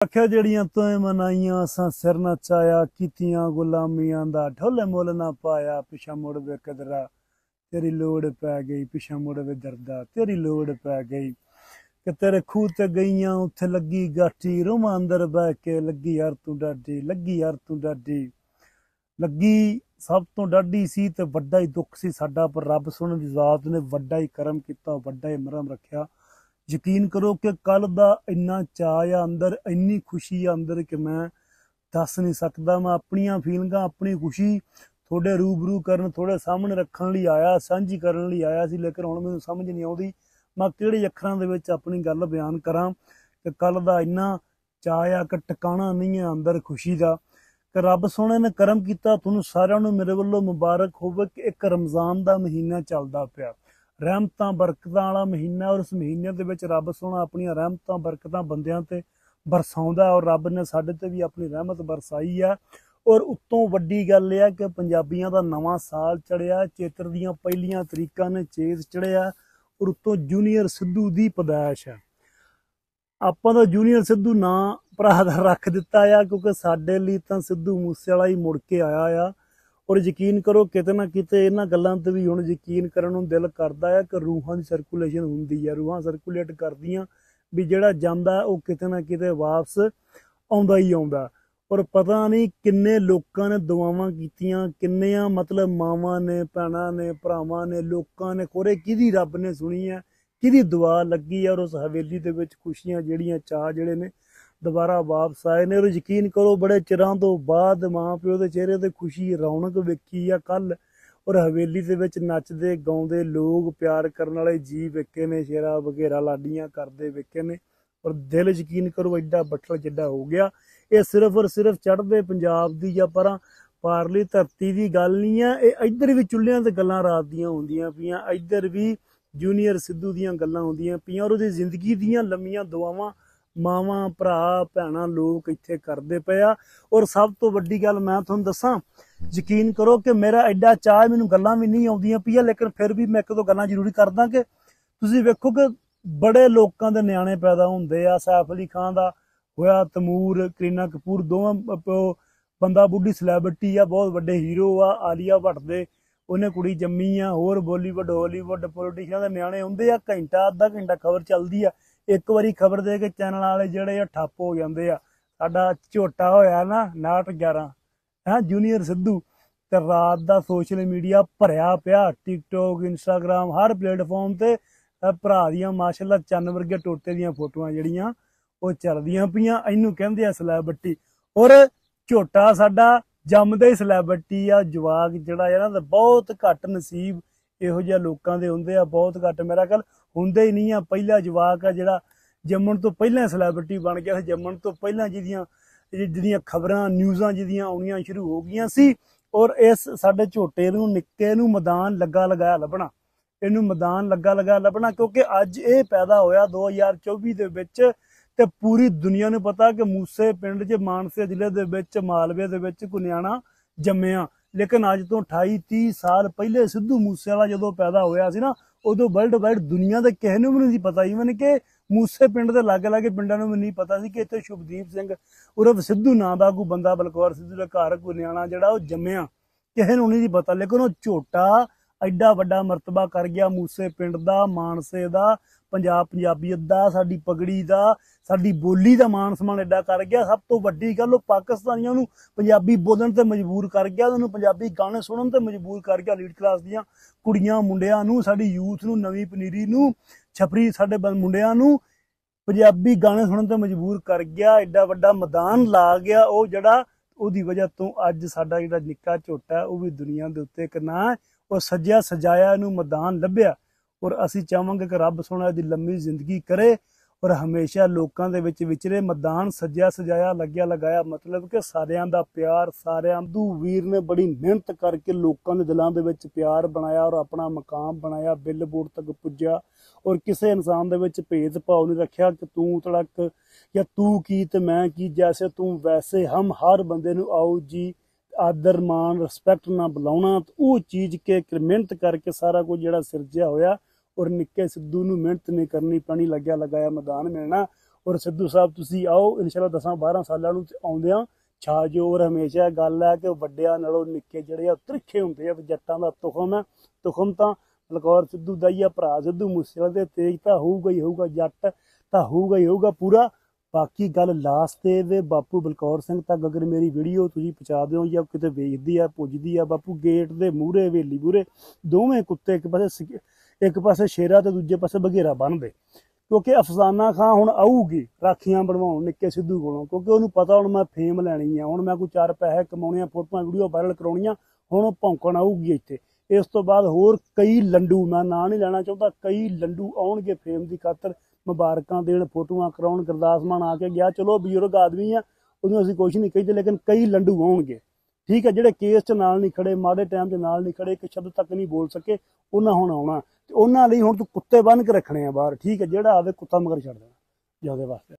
आख्या जड़ियां तुएं मनाइयां असां सिर न चाया कीतियां गुलामियां दा ढोले मुल ना पाया पिछा मुड़ वे कदरा तेरी लोड़ पै गई पिछा मुड़ वे दर्दा तेरी लोड़ पै गई कि तेरे खूह ते गईयां उत्थे लगी गाठी रोमा अंदर बह के लगी यार तू डाडी लगी यार तू डाडी लगी सब तो डाडी सी ते वड्डा ही दुख सी साडा पर रब सोहणे दी ज़ात ने वड्डा ही करम कीता वड्डा ही मरहम रखिया। यकीन करो कि कल का इन्ना चाऽ आ अंदर इन्नी खुशी आ अंदर कि मैं दस नहीं सकता। मैं अपनियां फीलिंगां अपनी खुशी थोड़े रूबरू करन थोड़े सामने रखने लिए आया सांझी करने लिए आया सी लेकिन हुण मैनूं समझ नहीं आउंदी मैं किहड़े अखरां दे विच अपनी गल बयान करां कि कल का इन्ना चाऽ आ कि टिकाणा नहीं है अंदर खुशी का कि रब सोहणे ने करम कीता। तुहानूं सारिआं नूं मेरे वल्लों मुबारक होवे कि एक रमज़ान का महीना चलदा पिया रहमतां बरकतां वाला महीना और उस महीने दे विच रब सोहणा अपनियां रहमतां बरकतां बंदियां ते बरसाउंदा और रब ने साडे ते भी अपनी रहमत बरसाई है। और उत्तों वड्डी गल यह कि पंजाबियां दा नवां साल चढ़िया चेत्र दियां पहलियां तरीकां ने चेत चढ़िया और उत्तों जूनियर सिद्धू दी पैदाइश है। आपां तां जूनियर सिद्धू नां भरा दा रख दिता आ क्योंकि साडे लई तां सिद्धू मूसेवाला ही मुड़ के आया आ। और यकीन करो किते ना किते इन्हां गल्लां ते भी हुण यकीन करन नूं दिल करदा है कि रूहां दी सर्कुलेशन हुंदी है रूहां सर्कुलेट करदियां भी जिहड़ा जांदा ओह किते ना किते वापस आउंदा ही आउंदा। और पता नहीं किन्ने लोकां ने दुआवां कीतियां किन्नियां मतलब मावां ने भैणां ने भरावां ने लोकां ने खोरे किहदी रब ने सुनी है किहदी दुआ लगी है और उस हवेली दे विच खुशियां जिहड़ियां चाऽ जिहड़े ने दोबारा वापस आए ने। और यकीन करो बड़े चिरां तो बाद मां प्यो के चेहरे ते खुशी रौनक वेखी आ कल और हवेली दे विच नचदे गाउंदे लोग प्यार करन वाले जी वेखे ने शेरा वगैरा लाडियां करदे वेखे ने। और दिल यकीन करो एडा बट्ठल जिड्डा हो गया। ये सिर्फ और सिर्फ चढ़दे पंजाब दी जां परां पारली धरती की गल नहीं है ये इधर भी चुल्हियां ते गल्लां रात दियां होंदियां पियां इधर भी जूनियर सिद्धू दियां गल्लां होंदियां पियां और उहदी जिंदगी दियां लम्मियां दुआवां मावां भरा भैणां लोग इत्थे करदे पे आ। और सब तो वड्डी गल मैं तुहानूं दस्सां यकीन करो कि मेरा एडा चाऽ मैनूं गल्लां भी नहीं आउंदियां पियां लेकिन फिर भी मैं एक दो गल्लां जरूरी करदा कि तुसीं वेखो कि बड़े लोकां दे न्याणे पैदा हुंदे आ। सैफ अली खान दा होया तैमूर करीना कपूर दोवें बंदा बुढ़ी सलैब्रिटी आ बहुत वड्डे हीरो आ। आलिया भट्ट दे उन्हें कुड़ी जम्मी आ होर बॉलीवुड हॉलीवुड पोलिटिशियन दे न्याणे हुंदे आ घंटा अद्धा घंटा खबर चलदी आ एक बारी खबर दे के चैनल वाले जिहड़े आ ठप्प हो जांदे आ। साडा झोटा होया ना 69 है जूनियर सिद्धू ते रात दा सोशल मीडिया भरिया पिया टिकटॉक इंस्टाग्राम हर प्लेटफॉर्म ते भरा दियां माशाअल्लाह चन्न वर्गे टोटे दियां फोटोआं जिहड़ियां ओह चलदियां पियां इहनूं कहंदे आ सलैब्रिटी। और झोटा साडा जमदा ही सलैब्रिटी आ जवाक जिहड़ा है ना बहुत घट नसीब इहो जिहे लोकां दे हुंदे आ बहुत घट मेरा ख्याल हुंदे ही नहीं आ। पहला जवाक आ जिहड़ा जम्मण तो पहलां सलैब्रिटी बन गया जम्मण तो पहलां जिहदियां खबरां न्यूज़ां जिहदियां आउणियां शुरू हो गईयां सी। और इस साडे झोटे नूं निक्के नूं मैदान लग्गा लगाया लभना इनू मैदान लग्गा लगाया लभना क्योंकि अज ये पैदा होया 2024 दे विच ते पूरी दुनिया नूं पता कि मूसे पिंड च मानसे जिले दे विच मालवे दे विच कोई न्याणा जम्मिया। लेकिन अज तो 28-30 साल पहले सिद्धू मूसेवाला जदों पैदा होया सी ना उदों वर्ल्ड वाइड दुनिया दे किसे नूं भी नहीं पता ईवन कि मूसे पिंड दे लागे लागे पिंडां नूं भी नहीं पता सी कि इत्थे शुभदीप सिंह उर्फ सिद्धू नां दा कोई बंदा बलकौर सिद्धू दे घर कोई न्याणा जिहड़ा ओह जम्मिया किसे नूं नहीं पता। लेकिन ओह झोटा एडा वड्डा मरतबा कर गया मूसे पिंड दा मानसे दा पंजाबीयत दा साडी पगड़ी दा साडी बोली दा मान सम्मान एडा कर गया। सब तो वड्डी गल ओह पाकिस्तानियां नूं पंजाबी बोलण ते मजबूर कर गया उन्होंने पंजाबी गाने सुनन ते मजबूर कर गया। लीड क्लास दियां कुड़ियां मुंडियां नूं साडी यूथ नूं नवीं पनीरी नूं छपरी साडे मुंडियां नूं पंजाबी गाने सुनन ते मजबूर कर गया। एडा वड्डा मैदान ला गया ओह जिहड़ा ओहदी वजह तो अज साडा जिहड़ा निक्का झोटा है वह भी दुनिया दे उत्ते इक नां है और सज्जिया सजाया इनू मैदान लभ्या। और असी चाहांगे कि रब सोहना इहदी लंबी जिंदगी करे और हमेशा लोकां दे विच विचरे। मैदान सज्जिया सजाया लग्या लगाया मतलब कि सारियां दा प्यार सारियां दू वीर ने बड़ी मेहनत करके लोकां दे दिलां दे विच प्यार बनाया और अपना मकाम बनाया बिल बोर्ड तक पुज्जा। और किसी इंसान दे विच भेद भाव नहीं रखिया कि तू तड़क या तू की ते मैं की जैसे तू वैसे हम हर बंदे नूं आओ जी आदर मान रिस्पैक्ट ना बुलाउणा वो चीज़ के मेहनत करके सारा कुछ जिहड़ा सिरजिया होया। और निक्के सिद्धू नूं मेहनत नहीं करनी पैनी लग्या लगाया मैदान मिलना ਔਰ ਸਿੱਧੂ ਸਾਹਿਬ ਤੁਸੀਂ ਆਓ ਇਨਸ਼ਾਅੱਲਾ 10-12 ਸਾਲਾਂ ਨੂੰ ਆਉਂਦਿਆਂ ਛਾ ਜੋਰ ਹਮੇਸ਼ਾ ਗੱਲ ਹੈ ਕਿ ਵੱਡਿਆਂ ਨਾਲੋਂ ਨਿੱਕੇ ਜਿਹੜੇ ਆ ਤ੍ਰਿਖੇ ਹੁੰਦੇ ਆ। ਜੱਟਾਂ ਦਾ ਤੁਖਮ ਹੈ, ਤੁਖਮ ਤਾਂ ਬਲਕੌਰ ਸਿੱਧੂ ਦਾ ਹੀ ਆ, ਭਰਾ ਸਿੱਧੂ ਮੂਸੇਵਾਲੇ ਦੇ ਤੇਜ ਤਾਂ ਹੋਊਗਾ ਹੀ ਹੋਊਗਾ, ਜੱਟ ਤਾਂ ਹੋਊਗਾ ਹੀ ਹੋਊਗਾ ਪੂਰਾ। ਬਾਕੀ ਗੱਲ ਲਾਸਟ ਤੇ ਵੇ ਬਾਪੂ ਬਲਕੌਰ ਸਿੰਘ ਤੱਕ ਅਗਰ ਮੇਰੀ ਵੀਡੀਓ ਤੁਸੀਂ ਪਹੁੰਚਾ ਦਿਓ ਜਾਂ ਕਿਤੇ ਵੇਖਦੀ ਆ ਪੁੱਜਦੀ ਆ, ਬਾਪੂ ਗੇਟ ਦੇ ਮੂਹਰੇ ਹਵੇਲੀ ਮੂਹਰੇ ਦੋਵੇਂ ਕੁੱਤੇ ਇੱਕ ਪਾਸੇ ਸ਼ੇਰਾ ਤੇ ਦੂਜੇ ਪਾਸੇ ਬਘੇਰਾ ਬੰਨ੍ਹਦੇ, ਕਿਉਂਕਿ ਅਫਸਾਨਾ ਖਾਂ ਹੁਣ ਆਊਗੀ ਰਾਖੀਆਂ ਬਣਵਾਉਣ ਨਿੱਕੇ ਸਿੱਧੂ ਕੋਲੋਂ, ਕਿਉਂਕਿ ਉਹਨੂੰ ਪਤਾ ਹੁਣ ਮੈਂ ਫੇਮ ਲੈਣੀ ਆ, ਹੁਣ ਮੈਂ ਕੋਈ 4 ਪੈਸੇ ਕਮਾਉਣੇ ਆ, ਫੋਟੋਆਂ ਵੀਡੀਓ ਵਾਇਰਲ ਕਰਾਉਣੀਆਂ, ਹੁਣ ਉਹ ਭੌਂਕਣ ਆਊਗੀ ਇੱਥੇ। ਇਸ ਤੋਂ ਬਾਅਦ ਹੋਰ ਕਈ ਲੰਡੂ, ਮੈਂ ਨਾਂ ਨਹੀਂ ਲੈਣਾ ਚਾਹੁੰਦਾ, ਕਈ ਲੰਡੂ ਆਉਣਗੇ ਫੇਮ ਦੀ ਖਾਤਰ ਮੁਬਾਰਕਾਂ ਦੇਣ, ਫੋਟੋਆਂ ਕਰਾਉਣ। ਗੁਰਦਾਸ ਮਾਨ ਆ ਕੇ ਗਿਆ, ਚਲੋ ਬਜ਼ੁਰਗ ਆਦਮੀ ਆ, ਉਹਨੂੰ ਅਸੀਂ ਕੁਛ ਨਹੀਂ ਕਹਿੰਦੇ, ਲੇਕਿਨ ਕਈ ਲੰਡੂ ਆਉਣਗੇ, ਠੀਕ ਹੈ, ਜਿਹੜੇ ਕੇਸ 'ਚ ਨਾਲ ਨਹੀਂ ਖੜੇ, ਮਾੜੇ ਟਾਈਮ 'ਚ ਨਾਲ ਨਹੀਂ ਖੜੇ, ਇੱਕ ਸ਼ਬਦ ਤੱਕ ਨਹੀਂ ਬੋਲ ਸਕੇ, ਉਹਨਾਂ ਹੁਣ ਆਉਣਾ। ਤੇ ਉਹਨਾਂ ਲਈ ਹੁਣ ਤੂੰ ਕੁੱਤੇ ਬੰਨ੍ਹ ਕੇ ਰੱਖਣੇ ਆ ਬਾਹਰ, ਠੀਕ ਹੈ, ਜਿਹੜਾ ਆਵੇ ਕੁੱਤਾ ਮਗਰ ਛੱਡ ਦੇਣਾ, ਜਿਉਦੇ ਵਾਸਤੇ।